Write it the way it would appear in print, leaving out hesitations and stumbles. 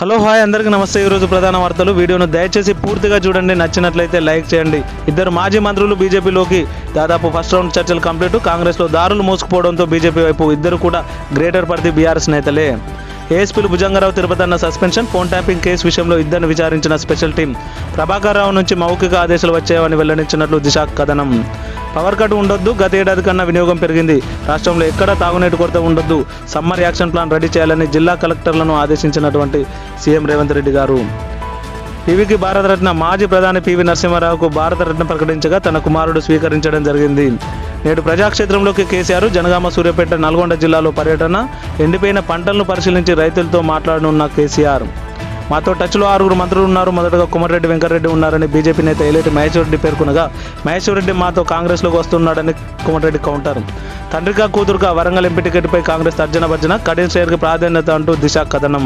Hello hi అందరికీ నమస్తే. ఈరోజు ప్రధాన వార్తలు. వీడియోను దయచేసి పూర్తిగా చూడండి. నచ్చినట్లయితే లైక్ చేయండి. ఇద్దరు మాజీ మంత్రులు బీజేపీలోకి. దాదాపు ఫస్ట్ రౌండ్ చర్చలు కంప్లీట్. కాంగ్రెస్లో దారులు మోసుకుపోవడంతో బీజేపీ వైపు ఇద్దరు కూడా గ్రేటర్ పరిధి బీఆర్ఎస్ నేతలే. ఏఎస్పీలు భుజంగరావు తిరుపతి అన్న సస్పెన్షన్, ఫోన్ ట్యాపింగ్ కేసు విషయంలో ఇద్దరిని విచారించిన స్పెషల్ టీం. ప్రభాకర్ రావు నుంచి మౌఖిక ఆదేశాలు వచ్చాయని వెల్లడించినట్లు దిశ కథనం. పవర్ కట్ ఉండొద్దు, గత ఏడాది కన్నా వినియోగం పెరిగింది. రాష్ట్రంలో ఎక్కడా తాగునీటి కొరత ఉండొద్దు, సమ్మర్ యాక్షన్ ప్లాన్ రెడీ చేయాలని జిల్లా కలెక్టర్లను ఆదేశించినటువంటి సీఎం రేవంత్ రెడ్డి గారు. పివికి భారతరత్న. మాజీ ప్రధాని పివి నరసింహారావుకు భారతరత్న ప్రకటించగా తన కుమారుడు స్వీకరించడం జరిగింది. నేడు ప్రజాక్షేత్రంలోకి కేసీఆర్. జనగామ, సూర్యాపేట, నల్గొండ జిల్లాలో పర్యటన. ఎండిపోయిన పంటలను పరిశీలించి రైతులతో మాట్లాడనున్న కేసీఆర్. మాతో టచ్లో 6 మంత్రులు ఉన్నారు. మొదటగా కుమారెడ్డి వెంకటరెడ్డి ఉన్నారని బీజేపీ నేత ఏలేటి మహేశ్వరరెడ్డి పేర్కొనగా, మహేశ్వరరెడ్డి మాతో కాంగ్రెస్లోకి వస్తున్నాడని కుమారెడ్డి కౌంటర్. తండ్రిగా కూతురుగా వరంగల్ ఎంపీ టికెట్పై కాంగ్రెస్ తర్జన భర్జన. కడియం శ్రేయర్కి ప్రాధాన్యత అంటూ దిశ కథనం.